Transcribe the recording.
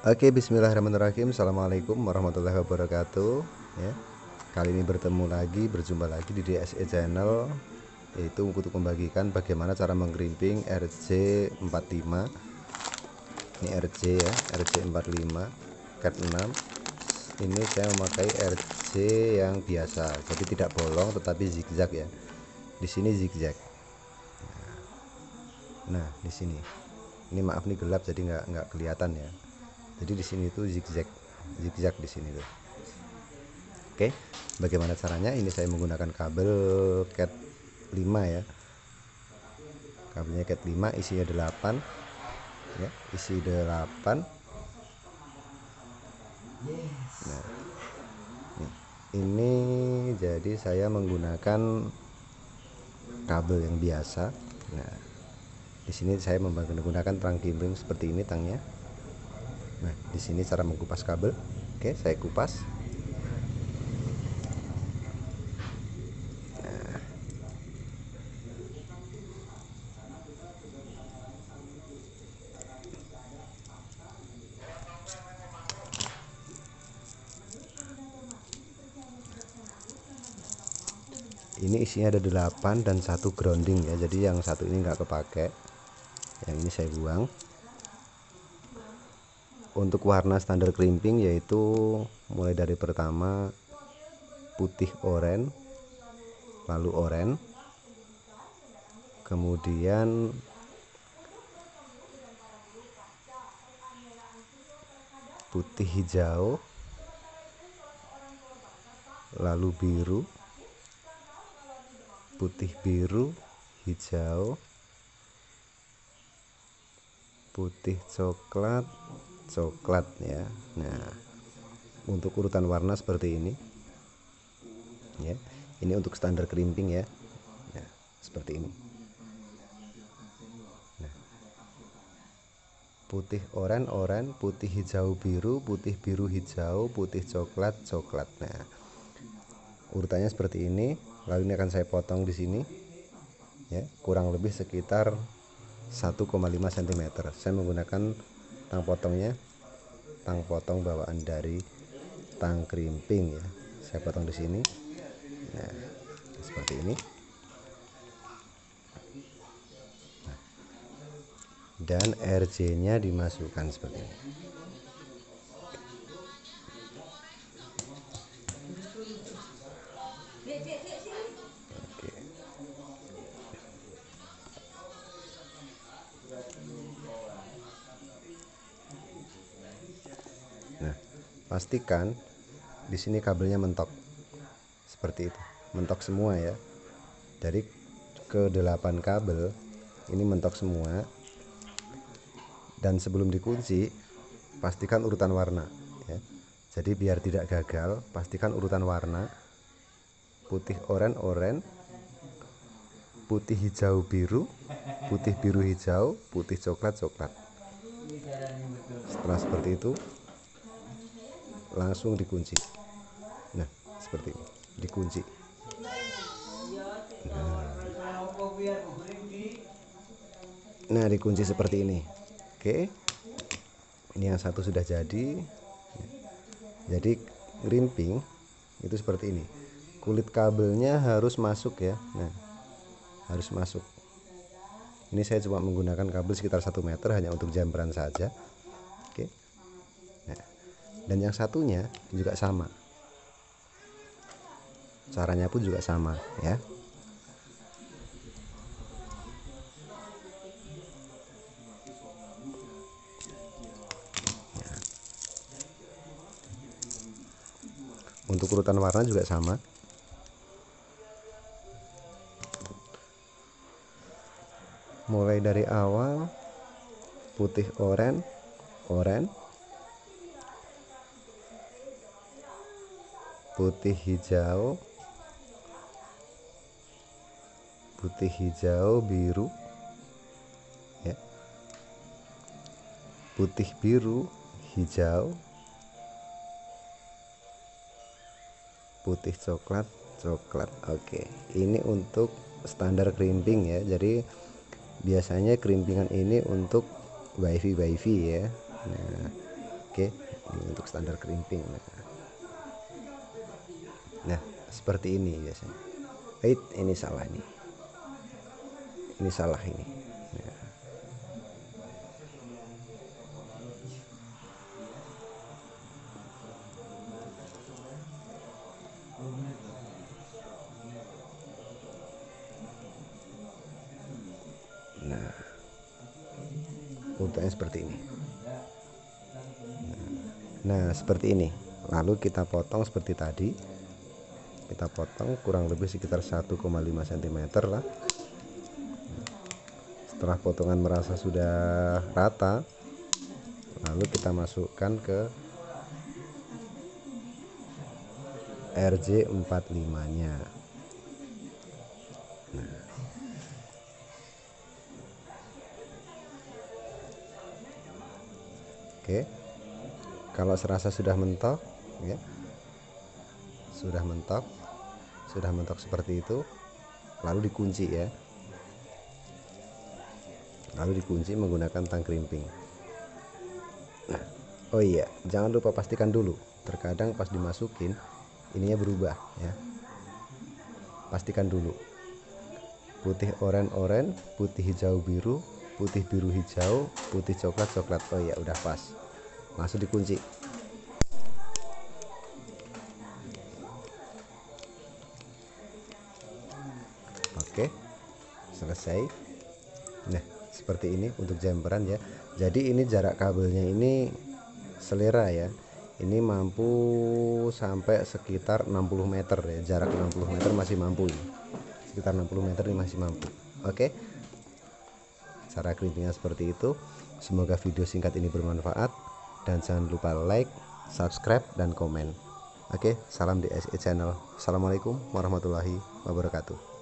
Oke, bismillahirrahmanirrahim. Assalamualaikum warahmatullahi wabarakatuh. Ya, kali ini berjumpa lagi di DSE Channel, yaitu untuk membagikan bagaimana cara menggrimping RJ45. Ini RJ ya, RJ45 cat 6. Ini saya memakai RJ yang biasa, jadi tidak bolong tetapi zigzag ya. Di sini zigzag. Nah, di sini. Ini maaf nih gelap jadi nggak kelihatan ya. Jadi di sini tuh zigzag di sini tuh. Oke, bagaimana caranya? Ini saya menggunakan kabel cat 5 ya. Kabelnya cat 5, isinya 8 ya, isi 8. Nah, ini jadi saya menggunakan kabel yang biasa. Nah, di sini saya menggunakan terang gimbring seperti ini tangnya. Nah, di sini cara mengupas kabel. Oke, saya kupas. Ini isinya ada 8 dan satu grounding ya, jadi yang satu ini nggak kepake, yang ini saya buang. Untuk warna standar crimping yaitu mulai dari pertama putih oranye, lalu oranye, kemudian putih hijau, lalu biru, putih biru, hijau, putih coklat, coklat ya. Nah, untuk urutan warna seperti ini ya. Ini untuk standar crimping ya. Nah, seperti ini. Nah, putih oranye, putih hijau biru, putih biru hijau, putih coklat coklat. Nah, urutannya seperti ini. Lalu ini akan saya potong di sini ya, kurang lebih sekitar 1,5 cm. Saya menggunakan tang potongnya, tang potong bawaan dari tang crimping ya. Saya potong di sini. Nah, seperti ini. Nah, dan RJ-nya dimasukkan seperti ini. Oke. Nah, pastikan di sini kabelnya mentok seperti itu, mentok semua ya. Dari ke 8 kabel ini mentok semua. Dan sebelum dikunci, pastikan urutan warna ya. Jadi biar tidak gagal, pastikan urutan warna: putih oranye, putih hijau biru, putih biru hijau, putih coklat coklat. Setelah seperti itu, langsung dikunci. Nah, seperti ini, dikunci. Nah, dikunci seperti ini. Oke, ini yang satu sudah jadi. Jadi crimping itu seperti ini. Kulit kabelnya harus masuk ya. Nah, harus masuk. Ini saya cuma menggunakan kabel sekitar 1 meter hanya untuk jambran saja. Oke. Nah, dan yang satunya juga sama. Caranya pun juga sama ya. Untuk urutan warna juga sama. Mulai dari awal putih oranye, putih hijau biru ya, putih biru hijau, putih coklat coklat. Oke, ini untuk standar crimping ya. Jadi biasanya crimpingan ini untuk wifi ya. Nah, Oke, ini untuk standar crimping. Nah seperti ini biasanya. Ini salah ini salah ini. Nah untuk yang seperti ini. Nah seperti ini, lalu kita potong seperti tadi, kita potong kurang lebih sekitar 1,5 cm lah. Setelah potongan merasa sudah rata, lalu kita masukkan ke RJ45 nya. Oke, kalau serasa sudah mentok ya, sudah mentok seperti itu, lalu dikunci ya, lalu dikunci menggunakan tang crimping. Nah, oh iya, jangan lupa pastikan dulu, terkadang pas dimasukin ininya berubah ya, pastikan dulu putih oranye, putih hijau biru, putih biru hijau, putih coklat. Oh iya, udah pas, langsung dikunci. Oke, selesai. Nah seperti ini untuk jumperan ya. Jadi ini jarak kabelnya ini selera ya, ini mampu sampai sekitar 60 meter ya, jarak 60 meter masih mampu ini. Sekitar 60 meter ini masih mampu. Oke, cara crimpingnya seperti itu. Semoga video singkat ini bermanfaat, dan jangan lupa like, subscribe, dan komen. Oke, salam di SE Channel. Assalamualaikum warahmatullahi wabarakatuh.